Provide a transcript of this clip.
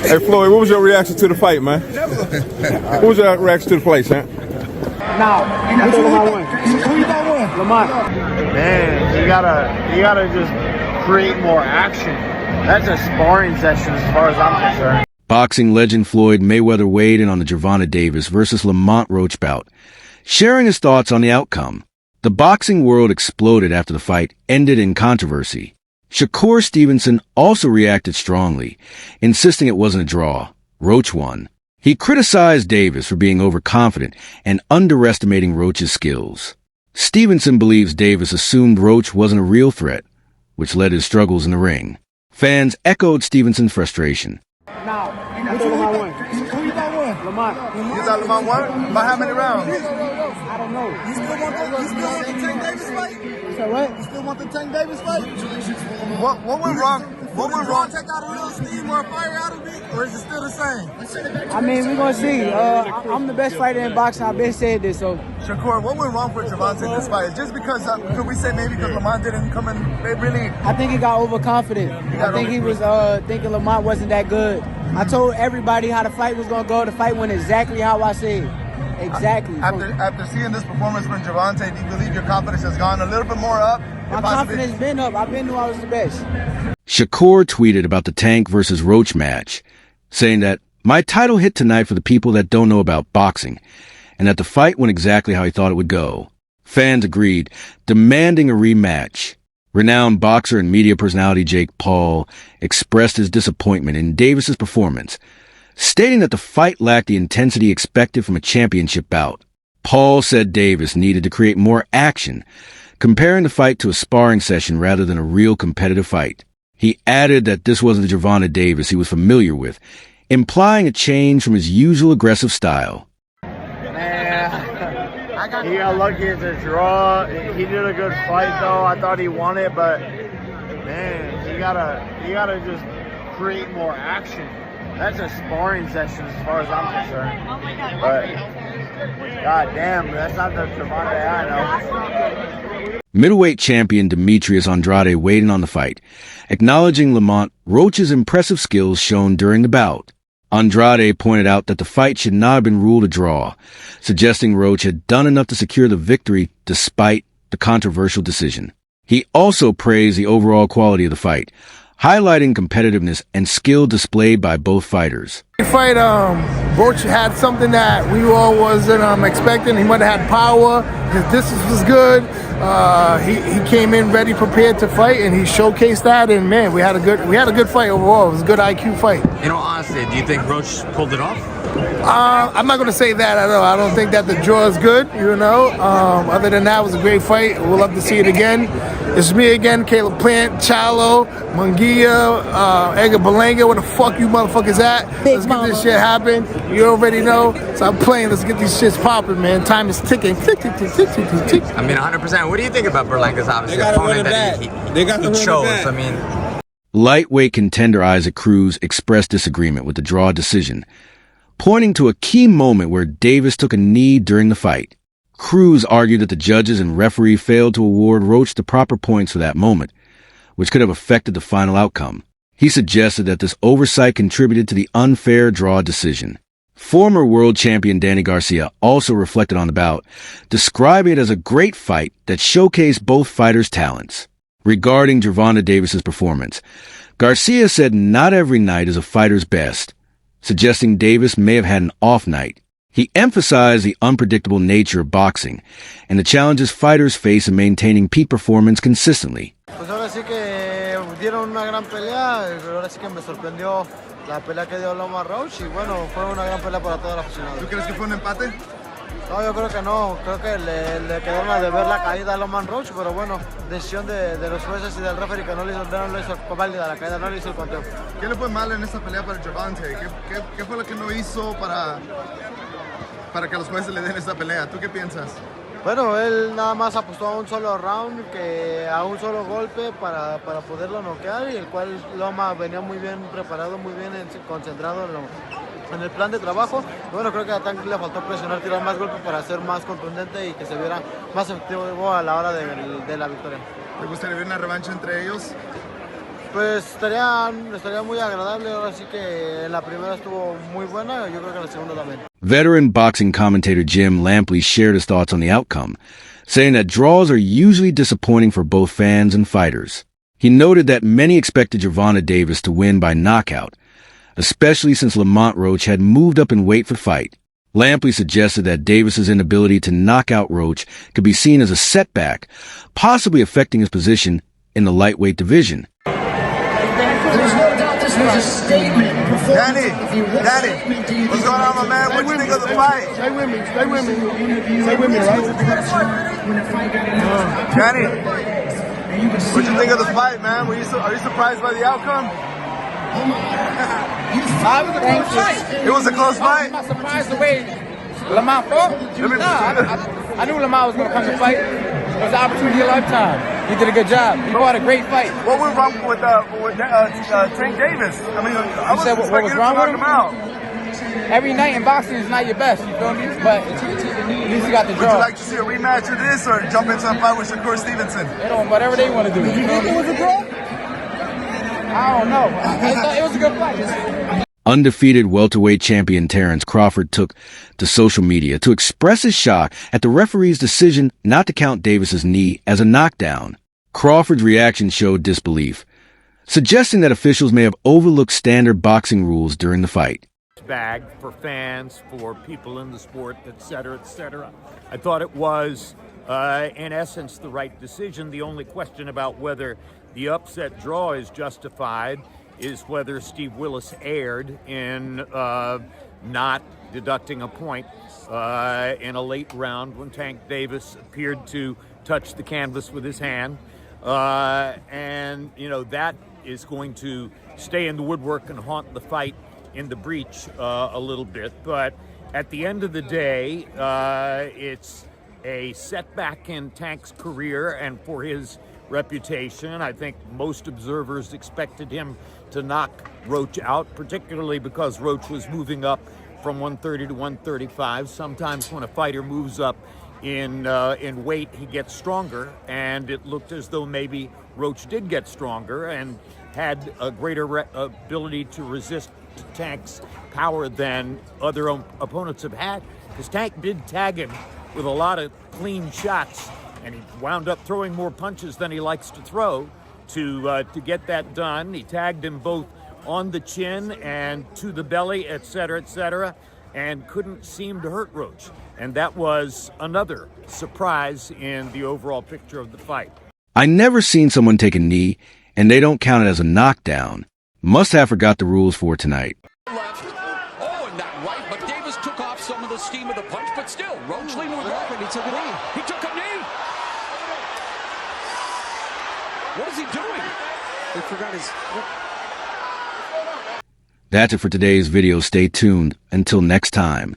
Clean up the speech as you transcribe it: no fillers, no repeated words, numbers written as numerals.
Hey, Floyd, what was your reaction to the fight, man? What was your reaction to the fight, man? Nah, which Lamont won? Who you thought won? Lamont. Man, you gotta just create more action. That's a sparring session as far as I'm concerned. Boxing legend Floyd Mayweather weighed in on the Gervonta Davis versus Lamont Roach bout, sharing his thoughts on the outcome. The boxing world exploded after the fight ended in controversy. Shakur Stevenson also reacted strongly, insisting it wasn't a draw. Roach won. He criticized Davis for being overconfident and underestimating Roach's skills. Stevenson believes Davis assumed Roach wasn't a real threat, which led to his struggles in the ring. Fans echoed Stevenson's frustration. Now, which Lamont won? Who you thought won? Lamont. You thought Lamont won? By how many rounds? I don't know. You still want the Tank Davis fight? So what? You still want the Tank Davis fight? What went wrong? What went wrong? Take out a real steam or fire out of me, or is it still the same? I mean, we're gonna see. I'm the best fighter in boxing. I've been saying this, so. Shakur, what went wrong for Gervonta in this fight? Just because, could we say maybe because Lamont didn't come in, they really... I think he got overconfident. I think he was thinking Lamont wasn't that good. I told everybody how the fight was gonna go. The fight went exactly how I said. Exactly. After seeing this performance from Gervonta, do you believe your confidence has gone a little bit more up? My confidence been up. I've been knew I was the best. Shakur tweeted about the Tank versus Roach match, saying that, "My title hit tonight for the people that don't know about boxing, and that the fight went exactly how he thought it would go." Fans agreed, demanding a rematch. Renowned boxer and media personality Jake Paul expressed his disappointment in Davis's performance, stating that the fight lacked the intensity expected from a championship bout. Paul said Davis needed to create more action, comparing the fight to a sparring session rather than a real competitive fight. He added that this wasn't the Gervonta Davis he was familiar with, implying a change from his usual aggressive style. He got lucky it's a draw. He did a good fight though. I thought he won it, but man, you gotta just create more action. That's a sparring session as far as I'm concerned. But god damn, that's not the Gervonta I know. Middleweight champion Demetrius Andrade weighed in on the fight, acknowledging Lamont Roach's impressive skills shown during the bout. Andrade pointed out that the fight should not have been ruled a draw, suggesting Roach had done enough to secure the victory despite the controversial decision. He also praised the overall quality of the fight, highlighting competitiveness and skill displayed by both fighters. The fight, Roach had something that we all wasn't expecting. He might have had power. His distance was good. He came in ready, prepared to fight, and he showcased that. And man, we had a good fight overall. It was a good IQ fight. You know, honestly, do you think Roach pulled it off? I'm not going to say that at all. I don't think that the draw is good, you know. Other than that, it was a great fight. We'll love to see it again. It's me again, Caleb Plant, Chalo, Munguia, Edgar Berlanga. Where the fuck you motherfuckers at? Let's get this shit happen. You already know. So I'm playing. Let's get these shits popping, man. Time is ticking. Tick, tick, tick, tick, tick, tick, tick. I mean, 100%. What do you think about Berlanga's obviously opponent that he chose? I mean, lightweight contender Isaac Cruz expressed disagreement with the draw decision, pointing to a key moment where Davis took a knee during the fight. Cruz argued that the judges and referee failed to award Roach the proper points for that moment, which could have affected the final outcome. He suggested that this oversight contributed to the unfair draw decision. Former world champion Danny Garcia also reflected on the bout, describing it as a great fight that showcased both fighters' talents. Regarding Gervonta Davis's performance, Garcia said not every night is a fighter's best, suggesting Davis may have had an off night. He emphasized the unpredictable nature of boxing and the challenges fighters face in maintaining peak performance consistently. Pues ahora sí que dieron una gran pelea, ahora sí que me sorprendió la pelea que dio Lamont Roach y bueno, fue una gran pelea para toda la aficionada. ¿Tú crees que fue un empate? No, yo creo que no, creo que le quedaron a deber la caída a Lamont Roach, pero bueno, decisión de los jueces y del referee que no le hizo válida la caída, no le hizo el conteo. ¿Qué le fue mal en esta pelea para Gervonta? ¿Qué fue lo que no hizo para que los jueces le den esta pelea? ¿Tú qué piensas? Bueno, él nada más apostó a un solo round, a un solo golpe para poderlo noquear, y el cual Loma venía muy bien preparado, muy bien concentrado en el plan de trabajo. Bueno, creo que a Tank le faltó presionar, tirar más golpes para ser más contundente y que se viera más efectivo a la hora de la victoria. ¿Te gustaría ver una revancha entre ellos? Pues estaría muy agradable. Ahora sí que la primera estuvo muy buena. Yo creo que la segunda también. Veteran boxing commentator Jim Lampley shared his thoughts on the outcome, saying that draws are usually disappointing for both fans and fighters. He noted that many expected Gervonta Davis to win by knockout, especially since Lamont Roach had moved up in weight for the fight. Lampley suggested that Davis's inability to knock out Roach could be seen as a setback, possibly affecting his position in the lightweight division. There's no doubt this was a statement. Danny, what's going on, my man? What do you think of the fight? Stay with me, right? Danny, what do you think of the fight, man? Are you surprised by the outcome? It was a close fight. I'm not surprised the way Lamont fought. I knew Lamont was going to come to fight. It was an opportunity of a lifetime. He did a good job. He fought a great fight. What went wrong with Tank Davis? I mean, I was expecting him to knock him out. Every night in boxing is not your best, you feel me? But at least you got the draw. Would you like to see a rematch of this or jump into a fight with Shakur Stevenson? They don't, whatever they want to do. You think it was a draw? I don't know. I thought it was a good fight. Undefeated welterweight champion Terrence Crawford took to social media to express his shock at the referee's decision not to count Davis's knee as a knockdown. Crawford's reaction showed disbelief, suggesting that officials may have overlooked standard boxing rules during the fight. Bag for fans, for people in the sport, etc., etc. I thought it was, in essence, the right decision. The only question about whether the upset draw is justified is whether Steve Willis erred in not deducting a point in a late round when Tank Davis appeared to touch the canvas with his hand. And, you know, that is going to stay in the woodwork and haunt the fight in the breach a little bit. But at the end of the day, it's a setback in Tank's career and for his reputation. I think most observers expected him to knock Roach out, particularly because Roach was moving up from 130 to 135. Sometimes when a fighter moves up in weight, he gets stronger, and it looked as though maybe Roach did get stronger and had a greater ability to resist Tank's power than other opponents have had, because Tank did tag him with a lot of clean shots, and he wound up throwing more punches than he likes to throw to get that done. He tagged him both on the chin and to the belly, etc., and couldn't seem to hurt Roach. And that was another surprise in the overall picture of the fight. I never seen someone take a knee, and they don't count it as a knockdown. Must have forgot the rules for tonight. Left. Oh, and that right, but Davis took off some of the steam of the punch, but still, Roach leaned with that. He took a knee. He took a knee. What is he doing? He forgot his... That's it for today's video. Stay tuned. Until next time.